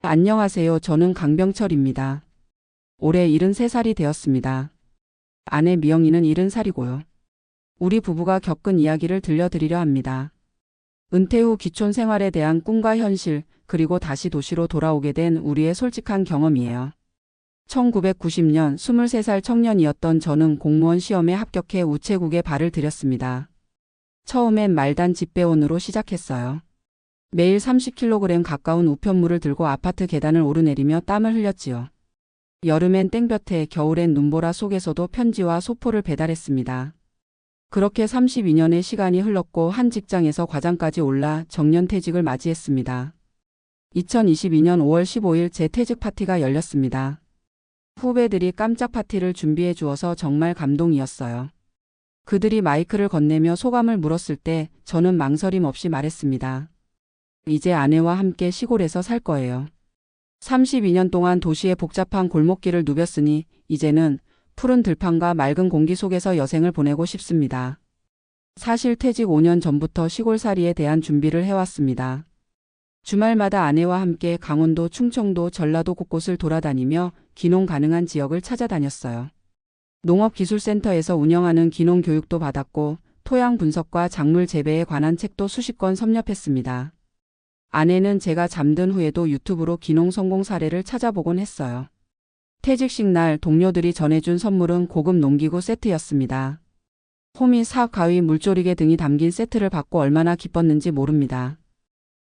안녕하세요. 저는 강병철입니다. 올해 73살이 되었습니다. 아내 미영이는 70살이고요. 우리 부부가 겪은 이야기를 들려드리려 합니다. 은퇴 후 귀촌 생활에 대한 꿈과 현실, 그리고 다시 도시로 돌아오게 된 우리의 솔직한 경험이에요. 1990년 23살 청년이었던 저는 공무원 시험에 합격해 우체국에 발을 들였습니다. 처음엔 말단 집배원으로 시작했어요. 매일 30kg 가까운 우편물을 들고 아파트 계단을 오르내리며 땀을 흘렸지요. 여름엔 땡볕에, 겨울엔 눈보라 속에서도 편지와 소포를 배달했습니다. 그렇게 32년의 시간이 흘렀고 한 직장에서 과장까지 올라 정년퇴직을 맞이했습니다. 2022년 5월 15일 제 퇴직 파티가 열렸습니다. 후배들이 깜짝 파티를 준비해 주어서 정말 감동이었어요. 그들이 마이크를 건네며 소감을 물었을 때 저는 망설임 없이 말했습니다. 이제 아내와 함께 시골에서 살 거예요. 32년 동안 도시의 복잡한 골목길을 누볐으니 이제는 푸른 들판과 맑은 공기 속에서 여생을 보내고 싶습니다. 사실 퇴직 5년 전부터 시골살이에 대한 준비를 해왔습니다. 주말마다 아내와 함께 강원도, 충청도, 전라도 곳곳을 돌아다니며 귀농 가능한 지역을 찾아다녔어요. 농업기술센터에서 운영하는 귀농 교육도 받았고 토양 분석과 작물 재배에 관한 책도 수십 권 섭렵했습니다. 아내는 제가 잠든 후에도 유튜브로 귀농 성공 사례를 찾아보곤 했어요. 퇴직식 날 동료들이 전해준 선물은 고급 농기구 세트였습니다. 호미, 삭, 가위, 물조리개 등이 담긴 세트를 받고 얼마나 기뻤는지 모릅니다.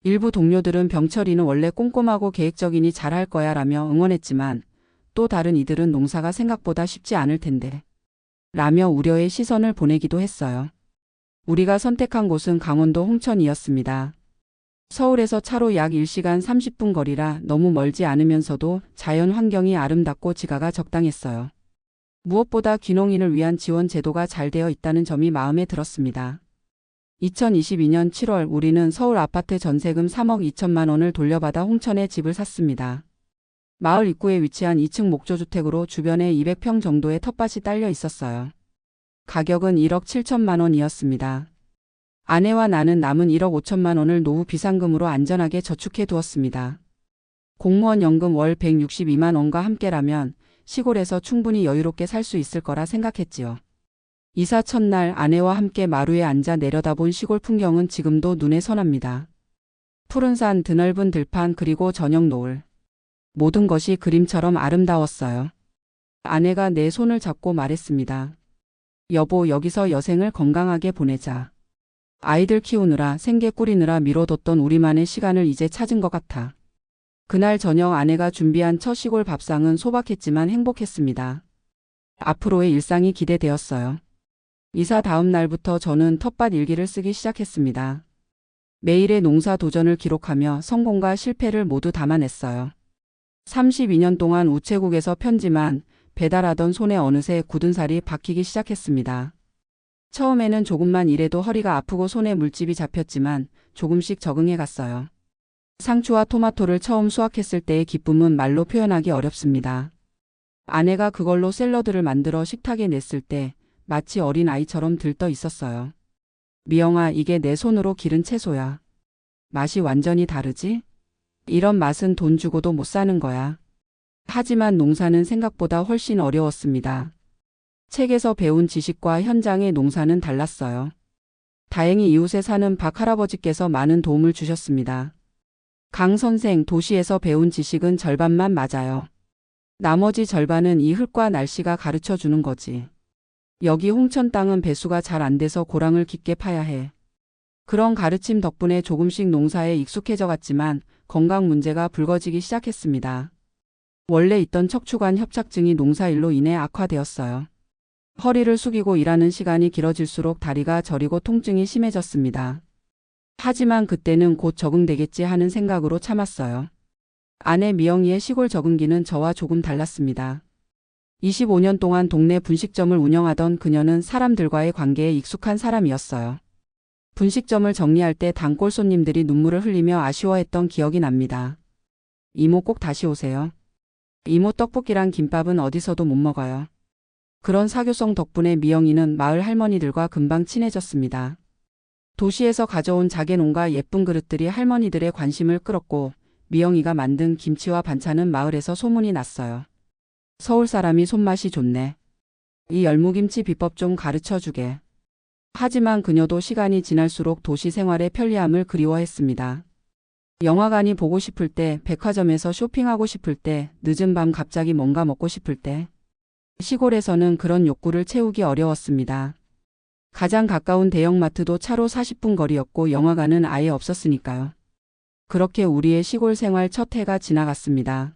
일부 동료들은 병철이는 원래 꼼꼼하고 계획적이니 잘할 거야 라며 응원했지만 또 다른 이들은 농사가 생각보다 쉽지 않을 텐데 라며 우려의 시선을 보내기도 했어요. 우리가 선택한 곳은 강원도 홍천이었습니다. 서울에서 차로 약 1시간 30분 거리라 너무 멀지 않으면서도 자연 환경이 아름답고 지가가 적당했어요. 무엇보다 귀농인을 위한 지원 제도가 잘 되어 있다는 점이 마음에 들었습니다. 2022년 7월 우리는 서울 아파트 전세금 3억 2천만 원을 돌려받아 홍천에 집을 샀습니다. 마을 입구에 위치한 2층 목조주택으로 주변에 200평 정도의 텃밭이 딸려 있었어요. 가격은 1억 7천만 원이었습니다. 아내와 나는 남은 1억 5천만 원을 노후 비상금으로 안전하게 저축해 두었습니다. 공무원 연금 월 162만 원과 함께라면 시골에서 충분히 여유롭게 살 수 있을 거라 생각했지요. 이사 첫날 아내와 함께 마루에 앉아 내려다본 시골 풍경은 지금도 눈에 선합니다. 푸른 산, 드넓은 들판, 그리고 저녁 노을. 모든 것이 그림처럼 아름다웠어요. 아내가 내 손을 잡고 말했습니다. 여보, 여기서 여생을 건강하게 보내자. 아이들 키우느라 생계 꾸리느라 미뤄뒀던 우리만의 시간을 이제 찾은 것 같아. 그날 저녁 아내가 준비한 첫 시골 밥상은 소박했지만 행복했습니다. 앞으로의 일상이 기대되었어요. 이사 다음 날부터 저는 텃밭 일기를 쓰기 시작했습니다. 매일의 농사 도전을 기록하며 성공과 실패를 모두 담아냈어요. 32년 동안 우체국에서 편지만 배달하던 손에 어느새 굳은 살이 박히기 시작했습니다. 처음에는 조금만 일해도 허리가 아프고 손에 물집이 잡혔지만 조금씩 적응해 갔어요. 상추와 토마토를 처음 수확했을 때의 기쁨은 말로 표현하기 어렵습니다. 아내가 그걸로 샐러드를 만들어 식탁에 냈을 때 마치 어린 아이처럼 들떠 있었어요. 미영아, 이게 내 손으로 기른 채소야. 맛이 완전히 다르지? 이런 맛은 돈 주고도 못 사는 거야. 하지만 농사는 생각보다 훨씬 어려웠습니다. 책에서 배운 지식과 현장의 농사는 달랐어요. 다행히 이웃에 사는 박 할아버지께서 많은 도움을 주셨습니다. 강 선생, 도시에서 배운 지식은 절반만 맞아요. 나머지 절반은 이 흙과 날씨가 가르쳐 주는 거지. 여기 홍천 땅은 배수가 잘 안 돼서 고랑을 깊게 파야 해. 그런 가르침 덕분에 조금씩 농사에 익숙해져 갔지만 건강 문제가 불거지기 시작했습니다. 원래 있던 척추관 협착증이 농사일로 인해 악화되었어요. 허리를 숙이고 일하는 시간이 길어질수록 다리가 저리고 통증이 심해졌습니다. 하지만 그때는 곧 적응되겠지 하는 생각으로 참았어요. 아내 미영이의 시골 적응기는 저와 조금 달랐습니다. 25년 동안 동네 분식점을 운영하던 그녀는 사람들과의 관계에 익숙한 사람이었어요. 분식점을 정리할 때 단골 손님들이 눈물을 흘리며 아쉬워했던 기억이 납니다. 이모 꼭 다시 오세요. 이모 떡볶이랑 김밥은 어디서도 못 먹어요. 그런 사교성 덕분에 미영이는 마을 할머니들과 금방 친해졌습니다. 도시에서 가져온 자개농과 예쁜 그릇들이 할머니들의 관심을 끌었고 미영이가 만든 김치와 반찬은 마을에서 소문이 났어요. 서울 사람이 손맛이 좋네. 이 열무김치 비법 좀 가르쳐 주게. 하지만 그녀도 시간이 지날수록 도시 생활의 편리함을 그리워했습니다. 영화관이 보고 싶을 때, 백화점에서 쇼핑하고 싶을 때, 늦은 밤 갑자기 뭔가 먹고 싶을 때. 시골에서는 그런 욕구를 채우기 어려웠습니다. 가장 가까운 대형마트도 차로 40분 거리였고 영화관은 아예 없었으니까요. 그렇게 우리의 시골 생활 첫 해가 지나갔습니다.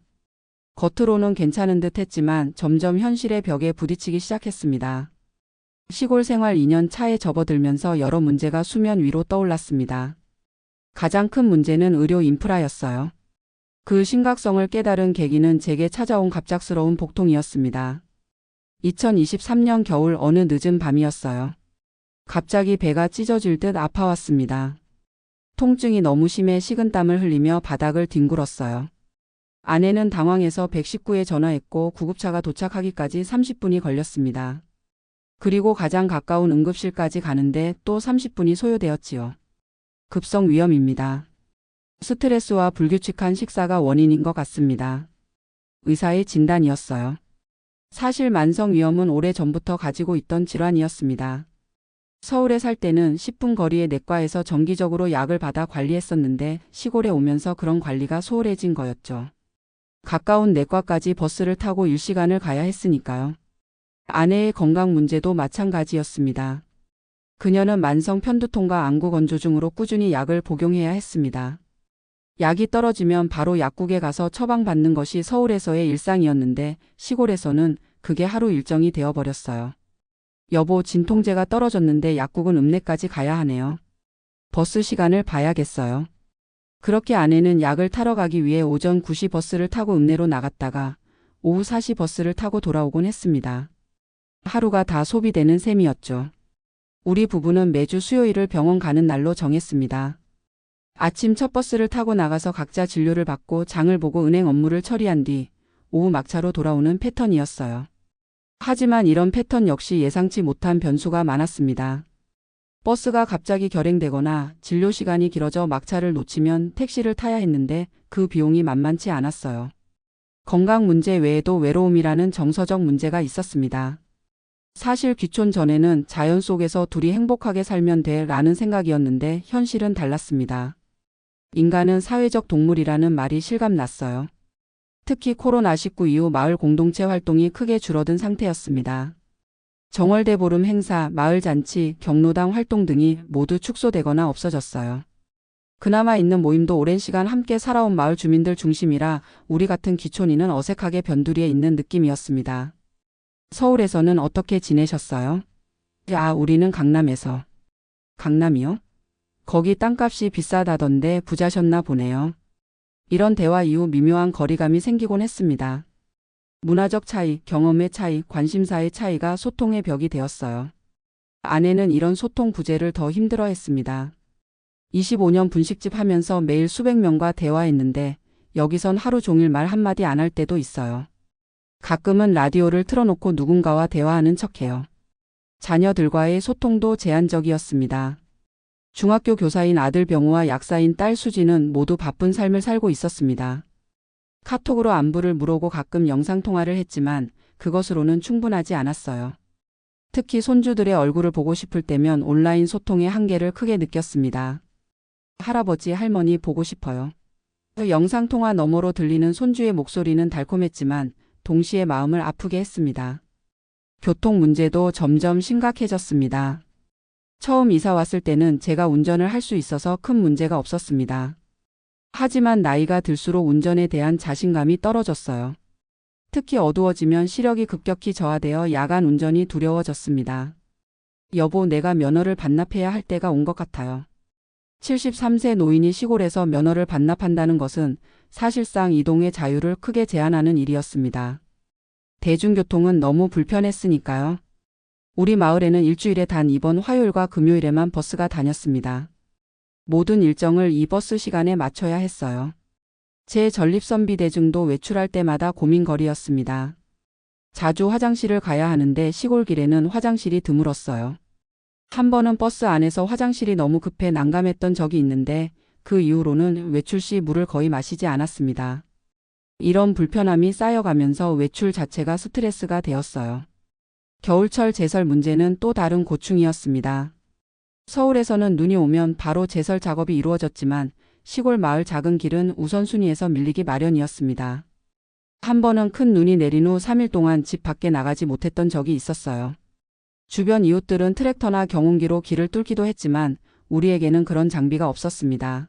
겉으로는 괜찮은 듯 했지만 점점 현실의 벽에 부딪히기 시작했습니다. 시골 생활 2년 차에 접어들면서 여러 문제가 수면 위로 떠올랐습니다. 가장 큰 문제는 의료 인프라였어요. 그 심각성을 깨달은 계기는 제게 찾아온 갑작스러운 복통이었습니다. 2023년 겨울 어느 늦은 밤이었어요. 갑자기 배가 찢어질 듯 아파왔습니다. 통증이 너무 심해 식은땀을 흘리며 바닥을 뒹굴었어요. 아내는 당황해서 119에 전화했고 구급차가 도착하기까지 30분이 걸렸습니다. 그리고 가장 가까운 응급실까지 가는데 또 30분이 소요되었지요. 급성 위염입니다. 스트레스와 불규칙한 식사가 원인인 것 같습니다. 의사의 진단이었어요. 사실 만성위염은 오래전부터 가지고 있던 질환이었습니다. 서울에 살 때는 10분 거리의 내과에서 정기적으로 약을 받아 관리했었는데 시골에 오면서 그런 관리가 소홀해진 거였죠. 가까운 내과까지 버스를 타고 1시간을 가야 했으니까요. 아내의 건강 문제도 마찬가지였습니다. 그녀는 만성 편두통과 안구건조증으로 꾸준히 약을 복용해야 했습니다. 약이 떨어지면 바로 약국에 가서 처방받는 것이 서울에서의 일상이었는데 시골에서는 그게 하루 일정이 되어버렸어요. 여보, 진통제가 떨어졌는데 약국은 읍내까지 가야 하네요. 버스 시간을 봐야겠어요. 그렇게 아내는 약을 타러 가기 위해 오전 9시 버스를 타고 읍내로 나갔다가 오후 4시 버스를 타고 돌아오곤 했습니다. 하루가 다 소비되는 셈이었죠. 우리 부부는 매주 수요일을 병원 가는 날로 정했습니다. 아침 첫 버스를 타고 나가서 각자 진료를 받고 장을 보고 은행 업무를 처리한 뒤 오후 막차로 돌아오는 패턴이었어요. 하지만 이런 패턴 역시 예상치 못한 변수가 많았습니다. 버스가 갑자기 결행되거나 진료 시간이 길어져 막차를 놓치면 택시를 타야 했는데 그 비용이 만만치 않았어요. 건강 문제 외에도 외로움이라는 정서적 문제가 있었습니다. 사실 귀촌 전에는 자연 속에서 둘이 행복하게 살면 돼 라는 생각이었는데 현실은 달랐습니다. 인간은 사회적 동물이라는 말이 실감났어요. 특히 코로나19 이후 마을 공동체 활동이 크게 줄어든 상태였습니다. 정월대 보름 행사, 마을 잔치, 경로당 활동 등이 모두 축소되거나 없어졌어요. 그나마 있는 모임도 오랜 시간 함께 살아온 마을 주민들 중심이라 우리 같은 귀촌인은 어색하게 변두리에 있는 느낌이었습니다. 서울에서는 어떻게 지내셨어요? 우리는 강남에서. 강남이요? 거기 땅값이 비싸다던데 부자셨나 보네요. 이런 대화 이후 미묘한 거리감이 생기곤 했습니다. 문화적 차이, 경험의 차이, 관심사의 차이가 소통의 벽이 되었어요. 아내는 이런 소통 부재를 더 힘들어했습니다. 25년 분식집 하면서 매일 수백 명과 대화했는데 여기선 하루 종일 말 한마디 안 할 때도 있어요. 가끔은 라디오를 틀어놓고 누군가와 대화하는 척해요. 자녀들과의 소통도 제한적이었습니다. 중학교 교사인 아들 병우와 약사인 딸 수지는 모두 바쁜 삶을 살고 있었습니다. 카톡으로 안부를 물어보고 가끔 영상통화를 했지만 그것으로는 충분하지 않았어요. 특히 손주들의 얼굴을 보고 싶을 때면 온라인 소통의 한계를 크게 느꼈습니다. 할아버지, 할머니 보고 싶어요. 영상통화 너머로 들리는 손주의 목소리는 달콤했지만 동시에 마음을 아프게 했습니다. 교통 문제도 점점 심각해졌습니다. 처음 이사 왔을 때는 제가 운전을 할 수 있어서 큰 문제가 없었습니다. 하지만 나이가 들수록 운전에 대한 자신감이 떨어졌어요. 특히 어두워지면 시력이 급격히 저하되어 야간 운전이 두려워졌습니다. 여보, 내가 면허를 반납해야 할 때가 온 것 같아요. 73세 노인이 시골에서 면허를 반납한다는 것은 사실상 이동의 자유를 크게 제한하는 일이었습니다. 대중교통은 너무 불편했으니까요. 우리 마을에는 일주일에 단 이번 화요일과 금요일에만 버스가 다녔습니다. 모든 일정을 이 버스 시간에 맞춰야 했어요. 제 전립선 비대증도 외출할 때마다 고민거리였습니다. 자주 화장실을 가야 하는데 시골길에는 화장실이 드물었어요. 한 번은 버스 안에서 화장실이 너무 급해 난감했던 적이 있는데 그 이후로는 외출 시 물을 거의 마시지 않았습니다. 이런 불편함이 쌓여가면서 외출 자체가 스트레스가 되었어요. 겨울철 제설 문제는 또 다른 고충이었습니다. 서울에서는 눈이 오면 바로 제설 작업이 이루어졌지만 시골 마을 작은 길은 우선순위에서 밀리기 마련이었습니다. 한 번은 큰 눈이 내린 후 3일 동안 집 밖에 나가지 못했던 적이 있었어요. 주변 이웃들은 트랙터나 경운기로 길을 뚫기도 했지만 우리에게는 그런 장비가 없었습니다.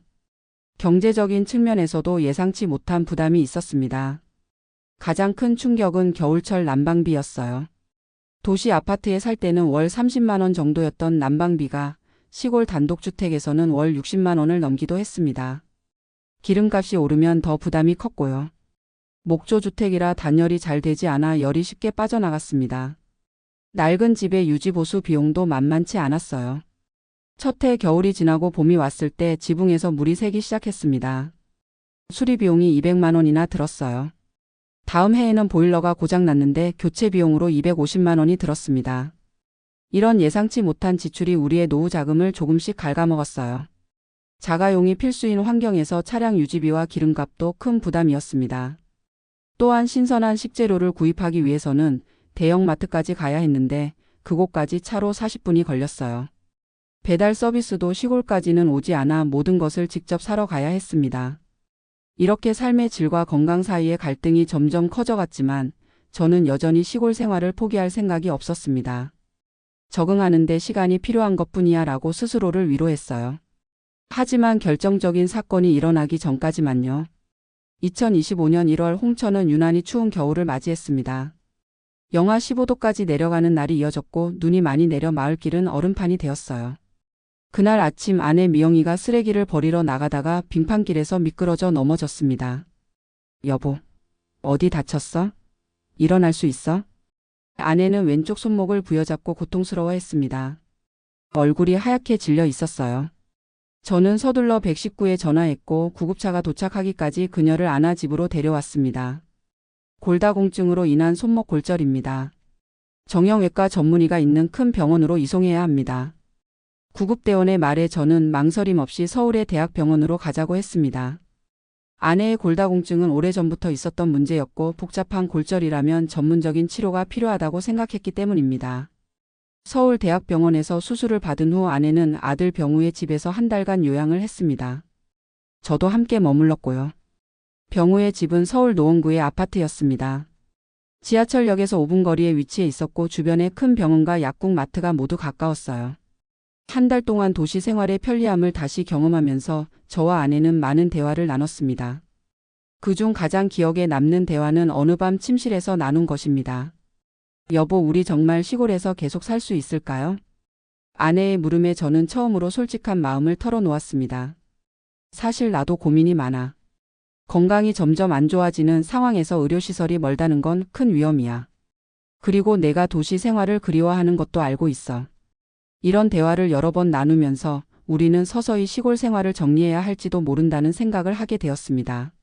경제적인 측면에서도 예상치 못한 부담이 있었습니다. 가장 큰 충격은 겨울철 난방비였어요. 도시 아파트에 살 때는 월 30만 원 정도였던 난방비가 시골 단독주택에서는 월 60만 원을 넘기도 했습니다. 기름값이 오르면 더 부담이 컸고요. 목조주택이라 단열이 잘 되지 않아 열이 쉽게 빠져나갔습니다. 낡은 집의 유지보수 비용도 만만치 않았어요. 첫 해 겨울이 지나고 봄이 왔을 때 지붕에서 물이 새기 시작했습니다. 수리 비용이 200만 원이나 들었어요. 다음 해에는 보일러가 고장났는데 교체 비용으로 250만 원이 들었습니다. 이런 예상치 못한 지출이 우리의 노후 자금을 조금씩 갉아먹었어요. 자가용이 필수인 환경에서 차량 유지비와 기름값도 큰 부담이었습니다. 또한 신선한 식재료를 구입하기 위해서는 대형마트까지 가야 했는데 그곳까지 차로 40분이 걸렸어요. 배달 서비스도 시골까지는 오지 않아 모든 것을 직접 사러 가야 했습니다. 이렇게 삶의 질과 건강 사이의 갈등이 점점 커져갔지만 저는 여전히 시골 생활을 포기할 생각이 없었습니다. 적응하는 데 시간이 필요한 것뿐이야 라고 스스로를 위로했어요. 하지만 결정적인 사건이 일어나기 전까지만요. 2025년 1월 홍천은 유난히 추운 겨울을 맞이했습니다. 영하 15도까지 내려가는 날이 이어졌고 눈이 많이 내려 마을길은 얼음판이 되었어요. 그날 아침 아내 미영이가 쓰레기를 버리러 나가다가 빙판길에서 미끄러져 넘어졌습니다. 여보, 어디 다쳤어? 일어날 수 있어? 아내는 왼쪽 손목을 부여잡고 고통스러워했습니다. 얼굴이 하얗게 질려 있었어요. 저는 서둘러 119에 전화했고 구급차가 도착하기까지 그녀를 안아 집으로 데려왔습니다. 골다공증으로 인한 손목 골절입니다. 정형외과 전문의가 있는 큰 병원으로 이송해야 합니다. 구급대원의 말에 저는 망설임 없이 서울의 대학병원으로 가자고 했습니다. 아내의 골다공증은 오래전부터 있었던 문제였고 복잡한 골절이라면 전문적인 치료가 필요하다고 생각했기 때문입니다. 서울대학병원에서 수술을 받은 후 아내는 아들 병우의 집에서 한 달간 요양을 했습니다. 저도 함께 머물렀고요. 병우의 집은 서울 노원구의 아파트였습니다. 지하철역에서 5분 거리에 위치해 있었고 주변에 큰 병원과 약국 마트가 모두 가까웠어요. 한 달 동안 도시 생활의 편리함을 다시 경험하면서 저와 아내는 많은 대화를 나눴습니다. 그중 가장 기억에 남는 대화는 어느 밤 침실에서 나눈 것입니다. 여보, 우리 정말 시골에서 계속 살 수 있을까요? 아내의 물음에 저는 처음으로 솔직한 마음을 털어놓았습니다. 사실 나도 고민이 많아. 건강이 점점 안 좋아지는 상황에서 의료시설이 멀다는 건 큰 위험이야. 그리고 내가 도시 생활을 그리워하는 것도 알고 있어. 이런 대화를 여러 번 나누면서 우리는 서서히 시골 생활을 정리해야 할지도 모른다는 생각을 하게 되었습니다.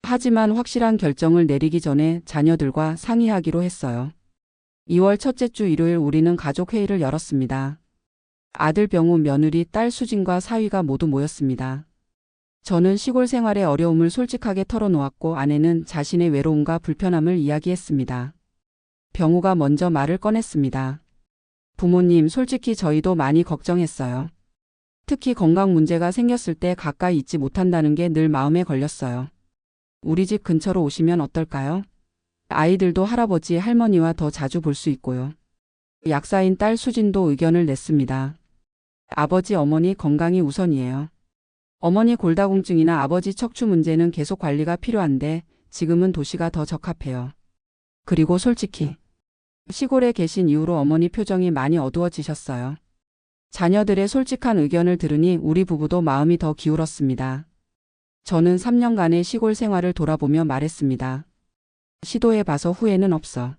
하지만 확실한 결정을 내리기 전에 자녀들과 상의하기로 했어요. 2월 첫째 주 일요일 우리는 가족회의를 열었습니다. 아들 병우, 며느리, 딸 수진과 사위가 모두 모였습니다. 저는 시골 생활의 어려움을 솔직하게 털어놓았고 아내는 자신의 외로움과 불편함을 이야기했습니다. 병우가 먼저 말을 꺼냈습니다. 부모님, 솔직히 저희도 많이 걱정했어요. 특히 건강 문제가 생겼을 때 가까이 있지 못한다는 게 늘 마음에 걸렸어요. 우리 집 근처로 오시면 어떨까요? 아이들도 할아버지, 할머니와 더 자주 볼 수 있고요. 약사인 딸 수진도 의견을 냈습니다. 아버지, 어머니 건강이 우선이에요. 어머니 골다공증이나 아버지 척추 문제는 계속 관리가 필요한데 지금은 도시가 더 적합해요. 그리고 솔직히 시골에 계신 이후로 어머니 표정이 많이 어두워지셨어요. 자녀들의 솔직한 의견을 들으니 우리 부부도 마음이 더 기울었습니다. 저는 3년간의 시골 생활을 돌아보며 말했습니다. 시도해봐서 후회는 없어.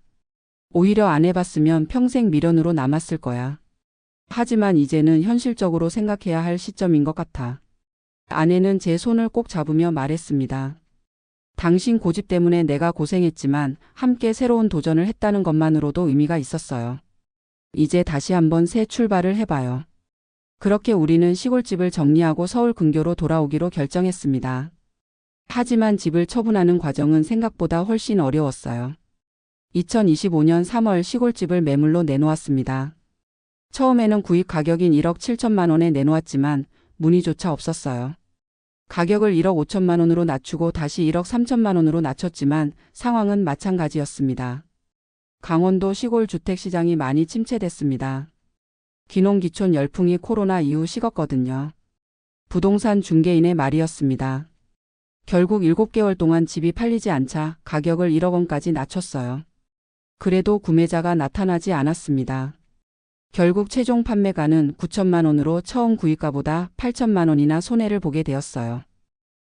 오히려 안 해봤으면 평생 미련으로 남았을 거야. 하지만 이제는 현실적으로 생각해야 할 시점인 것 같아. 아내는 제 손을 꼭 잡으며 말했습니다. 당신 고집 때문에 내가 고생했지만 함께 새로운 도전을 했다는 것만으로도 의미가 있었어요. 이제 다시 한번 새 출발을 해봐요. 그렇게 우리는 시골집을 정리하고 서울 근교로 돌아오기로 결정했습니다. 하지만 집을 처분하는 과정은 생각보다 훨씬 어려웠어요. 2025년 3월 시골집을 매물로 내놓았습니다. 처음에는 구입 가격인 1억 7천만 원에 내놓았지만 문의조차 없었어요. 가격을 1억 5천만 원으로 낮추고 다시 1억 3천만 원으로 낮췄지만 상황은 마찬가지였습니다. 강원도 시골 주택시장이 많이 침체됐습니다. 귀농귀촌 열풍이 코로나 이후 식었거든요. 부동산 중개인의 말이었습니다. 결국 7개월 동안 집이 팔리지 않자 가격을 1억 원까지 낮췄어요. 그래도 구매자가 나타나지 않았습니다. 결국 최종 판매가는 9천만 원으로 처음 구입가보다 8천만 원이나 손해를 보게 되었어요.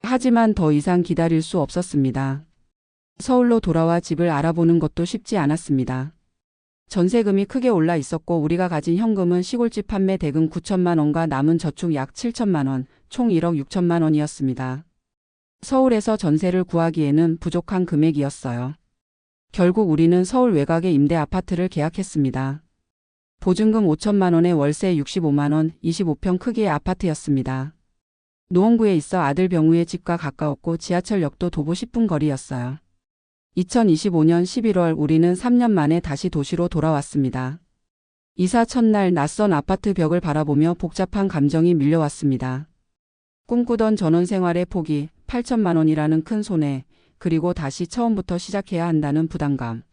하지만 더 이상 기다릴 수 없었습니다. 서울로 돌아와 집을 알아보는 것도 쉽지 않았습니다. 전세금이 크게 올라 있었고 우리가 가진 현금은 시골집 판매 대금 9천만 원과 남은 저축 약 7천만 원, 총 1억 6천만 원이었습니다. 서울에서 전세를 구하기에는 부족한 금액이었어요. 결국 우리는 서울 외곽의 임대 아파트를 계약했습니다. 보증금 5천만 원에 월세 65만 원, 25평 크기의 아파트였습니다. 노원구에 있어 아들 병우의 집과 가까웠고 지하철역도 도보 10분 거리였어요. 2025년 11월 우리는 3년 만에 다시 도시로 돌아왔습니다. 이사 첫날 낯선 아파트 벽을 바라보며 복잡한 감정이 밀려왔습니다. 꿈꾸던 전원생활의 포기, 8천만 원이라는 큰 손해, 그리고 다시 처음부터 시작해야 한다는 부담감.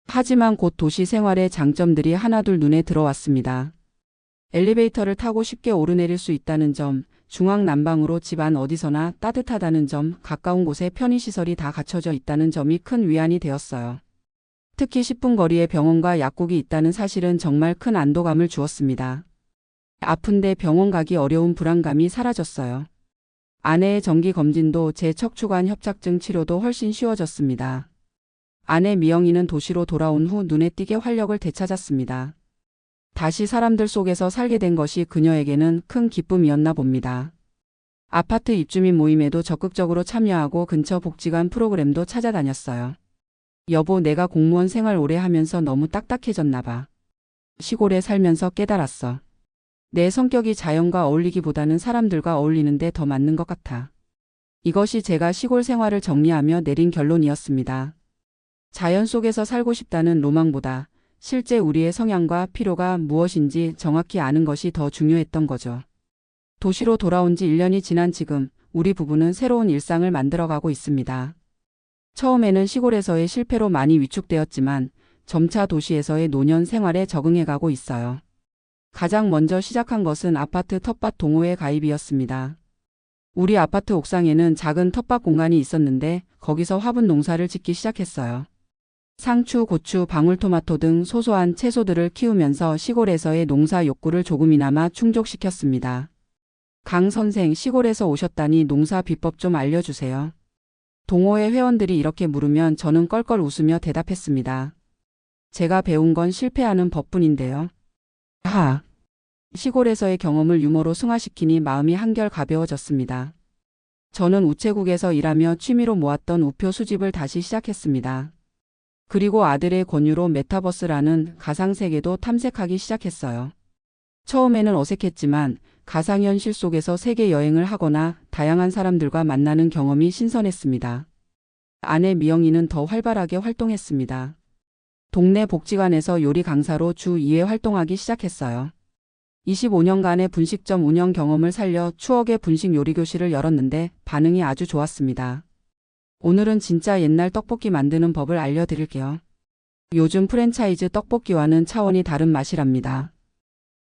하지만 곧 도시 생활의 장점들이 하나둘 눈에 들어왔습니다. 엘리베이터를 타고 쉽게 오르내릴 수 있다는 점, 중앙 난방으로 집안 어디서나 따뜻하다는 점, 가까운 곳에 편의시설이 다 갖춰져 있다는 점이 큰 위안이 되었어요. 특히 10분 거리에 병원과 약국이 있다는 사실은 정말 큰 안도감을 주었습니다. 아픈데 병원 가기 어려운 불안감이 사라졌어요. 아내의 정기검진도 제 척추관 협착증 치료도 훨씬 쉬워졌습니다. 아내 미영이는 도시로 돌아온 후 눈에 띄게 활력을 되찾았습니다. 다시 사람들 속에서 살게 된 것이 그녀에게는 큰 기쁨이었나 봅니다. 아파트 입주민 모임에도 적극적으로 참여하고 근처 복지관 프로그램도 찾아다녔어요. 여보, 내가 공무원 생활 오래 하면서 너무 딱딱해졌나 봐. 시골에 살면서 깨달았어. 내 성격이 자연과 어울리기보다는 사람들과 어울리는데 더 맞는 것 같아. 이것이 제가 시골 생활을 정리하며 내린 결론이었습니다. 자연 속에서 살고 싶다는 로망보다 실제 우리의 성향과 필요가 무엇인지 정확히 아는 것이 더 중요했던 거죠. 도시로 돌아온 지 1년이 지난 지금 우리 부부는 새로운 일상을 만들어가고 있습니다. 처음에는 시골에서의 실패로 많이 위축되었지만 점차 도시에서의 노년 생활에 적응해가고 있어요. 가장 먼저 시작한 것은 아파트 텃밭 동호회 가입이었습니다. 우리 아파트 옥상에는 작은 텃밭 공간이 있었는데 거기서 화분 농사를 짓기 시작했어요. 상추, 고추, 방울토마토 등 소소한 채소들을 키우면서 시골에서의 농사 욕구를 조금이나마 충족시켰습니다. 강 선생, 시골에서 오셨다니 농사 비법 좀 알려주세요. 동호회 회원들이 이렇게 물으면 저는 껄껄 웃으며 대답했습니다. 제가 배운 건 실패하는 법뿐인데요. 하. 시골에서의 경험을 유머로 승화시키니 마음이 한결 가벼워졌습니다. 저는 우체국에서 일하며 취미로 모았던 우표 수집을 다시 시작했습니다. 그리고 아들의 권유로 메타버스라는 가상세계도 탐색하기 시작했어요. 처음에는 어색했지만 가상현실 속에서 세계 여행을 하거나 다양한 사람들과 만나는 경험이 신선했습니다. 아내 미영이는 더 활발하게 활동했습니다. 동네 복지관에서 요리 강사로 주 2회 활동하기 시작했어요. 25년간의 분식점 운영 경험을 살려 추억의 분식 요리 교실을 열었는데 반응이 아주 좋았습니다. 오늘은 진짜 옛날 떡볶이 만드는 법을 알려드릴게요. 요즘 프랜차이즈 떡볶이와는 차원이 다른 맛이랍니다.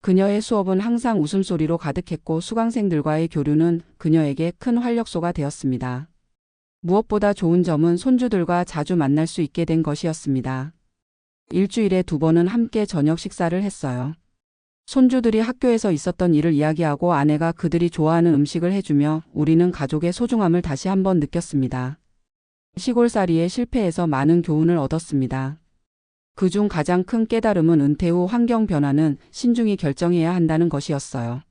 그녀의 수업은 항상 웃음소리로 가득했고 수강생들과의 교류는 그녀에게 큰 활력소가 되었습니다. 무엇보다 좋은 점은 손주들과 자주 만날 수 있게 된 것이었습니다. 일주일에 2번은 함께 저녁 식사를 했어요. 손주들이 학교에서 있었던 일을 이야기하고 아내가 그들이 좋아하는 음식을 해주며 우리는 가족의 소중함을 다시 한번 느꼈습니다. 시골살이의 실패에서 많은 교훈을 얻었습니다. 그중 가장 큰 깨달음은 은퇴 후 환경 변화는 신중히 결정해야 한다는 것이었어요.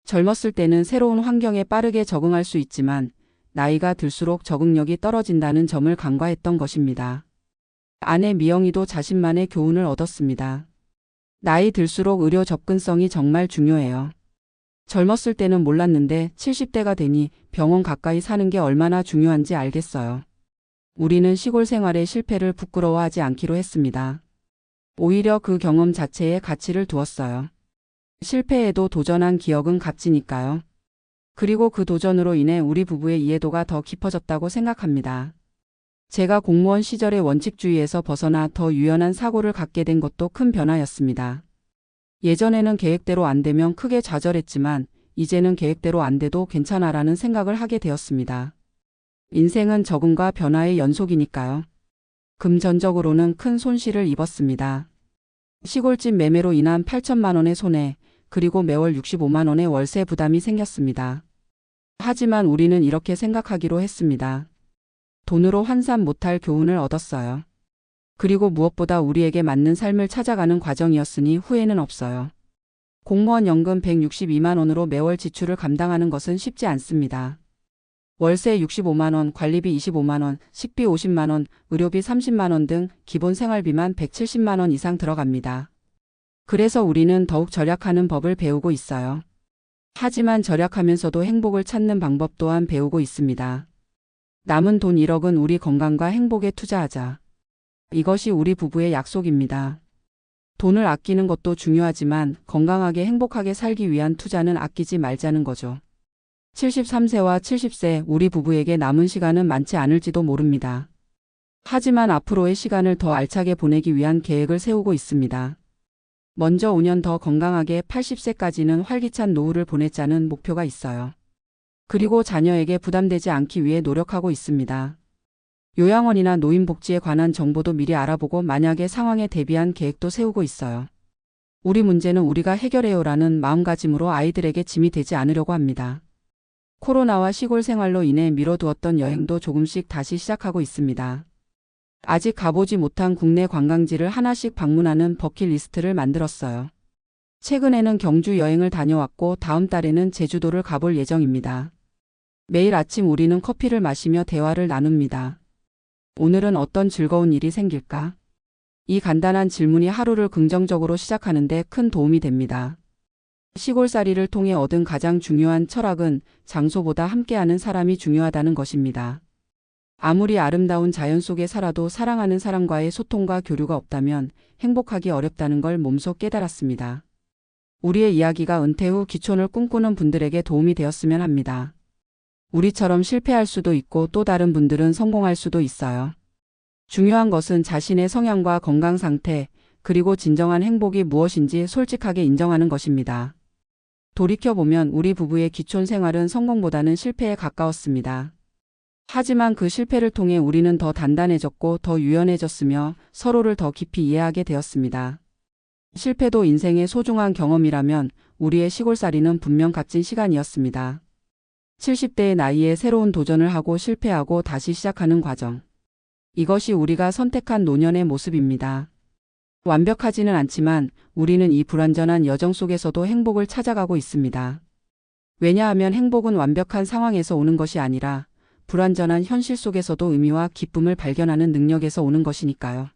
젊었을 때는 새로운 환경에 빠르게 적응할 수 있지만 나이가 들수록 적응력이 떨어진다는 점을 간과했던 것입니다. 아내 미영이도 자신만의 교훈을 얻었습니다. 나이 들수록 의료 접근성이 정말 중요해요. 젊었을 때는 몰랐는데 70대가 되니 병원 가까이 사는 게 얼마나 중요한지 알겠어요. 우리는 시골 생활의 실패를 부끄러워하지 않기로 했습니다. 오히려 그 경험 자체에 가치를 두었어요. 실패에도 도전한 기억은 값지니까요. 그리고 그 도전으로 인해 우리 부부의 이해도가 더 깊어졌다고 생각합니다. 제가 공무원 시절의 원칙주의에서 벗어나 더 유연한 사고를 갖게 된 것도 큰 변화였습니다. 예전에는 계획대로 안 되면 크게 좌절했지만 이제는 계획대로 안 돼도 괜찮아라는 생각을 하게 되었습니다. 인생은 적응과 변화의 연속이니까요. 금전적으로는 큰 손실을 입었습니다. 시골집 매매로 인한 8천만 원의 손해, 그리고 매월 65만 원의 월세 부담이 생겼습니다. 하지만 우리는 이렇게 생각하기로 했습니다. 돈으로 환산 못할 교훈을 얻었어요. 그리고 무엇보다 우리에게 맞는 삶을 찾아가는 과정이었으니 후회는 없어요. 공무원 연금 162만 원으로 매월 지출을 감당하는 것은 쉽지 않습니다. 월세 65만 원, 관리비 25만 원, 식비 50만 원, 의료비 30만 원 등 기본 생활비만 170만 원 이상 들어갑니다. 그래서 우리는 더욱 절약하는 법을 배우고 있어요. 하지만 절약하면서도 행복을 찾는 방법 또한 배우고 있습니다. 남은 돈 1억은 우리 건강과 행복에 투자하자. 이것이 우리 부부의 약속입니다. 돈을 아끼는 것도 중요하지만 건강하게 행복하게 살기 위한 투자는 아끼지 말자는 거죠. 73세와 70세 우리 부부에게 남은 시간은 많지 않을지도 모릅니다. 하지만 앞으로의 시간을 더 알차게 보내기 위한 계획을 세우고 있습니다. 먼저 5년 더 건강하게 80세까지는 활기찬 노후를 보내자는 목표가 있어요. 그리고 자녀에게 부담되지 않기 위해 노력하고 있습니다. 요양원이나 노인복지에 관한 정보도 미리 알아보고 만약의 상황에 대비한 계획도 세우고 있어요. 우리 문제는 우리가 해결해요라는 마음가짐으로 아이들에게 짐이 되지 않으려고 합니다. 코로나와 시골 생활로 인해 미뤄두었던 여행도 조금씩 다시 시작하고 있습니다. 아직 가보지 못한 국내 관광지를 하나씩 방문하는 버킷리스트를 만들었어요. 최근에는 경주 여행을 다녀왔고 다음 달에는 제주도를 가볼 예정입니다. 매일 아침 우리는 커피를 마시며 대화를 나눕니다. 오늘은 어떤 즐거운 일이 생길까? 이 간단한 질문이 하루를 긍정적으로 시작하는데 큰 도움이 됩니다. 시골살이를 통해 얻은 가장 중요한 철학은 장소보다 함께하는 사람이 중요하다는 것입니다. 아무리 아름다운 자연 속에 살아도 사랑하는 사람과의 소통과 교류가 없다면 행복하기 어렵다는 걸 몸소 깨달았습니다. 우리의 이야기가 은퇴 후 기촌을 꿈꾸는 분들에게 도움이 되었으면 합니다. 우리처럼 실패할 수도 있고 또 다른 분들은 성공할 수도 있어요. 중요한 것은 자신의 성향과 건강 상태, 그리고 진정한 행복이 무엇인지 솔직하게 인정하는 것입니다. 돌이켜보면 우리 부부의 기촌 생활은 성공보다는 실패에 가까웠습니다. 하지만 그 실패를 통해 우리는 더 단단해졌고 더 유연해졌으며 서로를 더 깊이 이해하게 되었습니다. 실패도 인생의 소중한 경험이라면 우리의 시골살이는 분명 값진 시간이었습니다. 70대의 나이에 새로운 도전을 하고 실패하고 다시 시작하는 과정. 이것이 우리가 선택한 노년의 모습입니다. 완벽하지는 않지만 우리는 이 불완전한 여정 속에서도 행복을 찾아가고 있습니다. 왜냐하면 행복은 완벽한 상황에서 오는 것이 아니라 불완전한 현실 속에서도 의미와 기쁨을 발견하는 능력에서 오는 것이니까요.